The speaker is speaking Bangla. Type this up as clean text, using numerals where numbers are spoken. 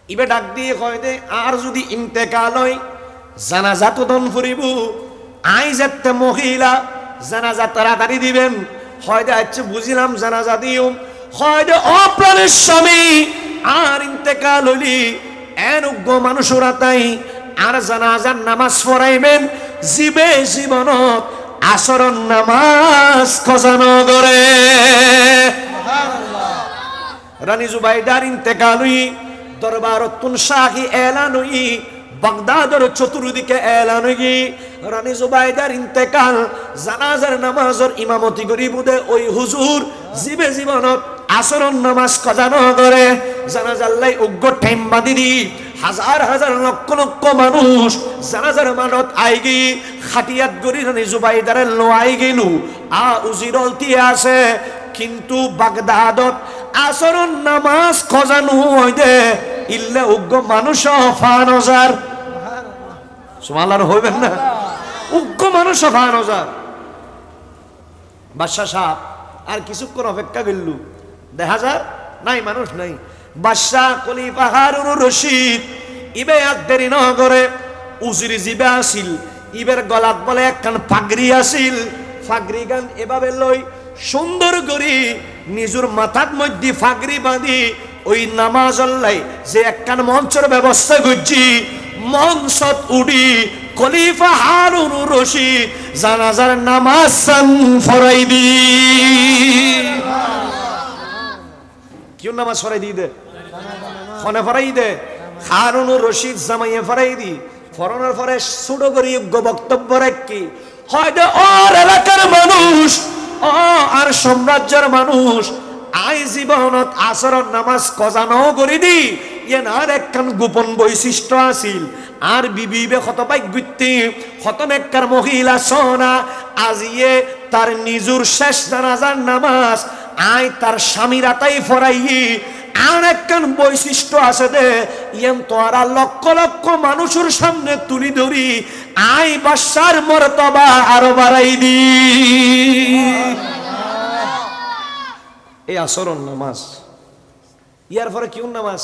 ইবে ডাক দিয়ে কয় দে আর যদি ইন্তেকাল হয় জানাজা তো দন ফুরিব আই যেতে মহিলা জানাজা তাড়াতাড়ি দিবেন। হয় দে আচ্ছা বুঝিলাম জানাজা দিও। হয় দে অপ্রাণের স্বামী আর ইন্তেকাল হইলি এনজ্ঞ মানুষরা তাই আর জানাজার নামাজ পড়াইবেন জীবে জীবনত আসরণ নামাজ খজানো করে। রানী জুবাইদার ইন্তেকাল হই দরবারতুন শাহী এলান হই বাগদাদের চতুর্দিকে এলান হই রানী জুবাইদার ইন্তেকাল জানাজার নামাজের ইমামতি করিবুদে ওই হুজুর জীবে জীবনত আসরণ নামাজ খজানো করে। জানাজার লাই উগ্র টাইম বাঁধি দি হাজার হাজার লক্ষ লক্ষ মানুষ জানাজার মানত আইগি খাটিয়াত গরি রানী জুবাইদারের লো আই গেলু আ উজিরলতি আছে কিন্তু বাগদাদত আসরণ নামাজ খজানো হইদে ইল্লা উগ্র মানুষ ৫,০০০ সুবহানাল্লাহ হইবেন না উগ্র মানুষ ৫,০০০ বাদশা সাহেব আর কিছুক্ষণ অপেক্ষা করলু দেখা যায় নাই মানুষ নাই। বাদশা খলিফা হারুন রশিদ ইবে এক দেরি ন করে উজির জিবে আসিল ইবের গলাত বলে একখান পাগড়ি আসিল পাগড়ি গান এভাবে লই সুন্দর করি নিজের মাথার মধ্যে পাগড়ি বাঁধি ওই নামাজ আল্লাহ যে একখান মঞ্চের ব্যবস্থা করছি মঞ্চত উডি খলিফা হারুন রশিদ জানাজার নামাজ ফরাই দি কিউ নামাজ ফরাই দি দে ফনে ফরাই দে হারুন রশিদ জামাইয়ে ফরাই দি ফরনের পরে ছোট করি বক্তব্য রাখি হয়তো ওর এলাকার মানুষ ও আর সাম্রাজ্যের মানুষ আই জীবনত আসরণ নামাজ কজানো করি দি এনার একখান গোপন বৈশিষ্ট্য আছিল আর বিবিবে হতভাগ্যতি হতনেককার মহিলা সোনা আজিয়ে তার নিজুর শেষ জানাজার নামাজ আই তার স্বামীর আতাই ফরাই আর একখান বৈশিষ্ট্য আছে দে ইয়েন তোরা লক্ষ লক্ষ মানুষের সামনে তুলি ধরি আই বাদশার মর্তবা আরো বাড়াই দি এই আসরণ নামাজ ইয়ার পরে কিউন নামাজ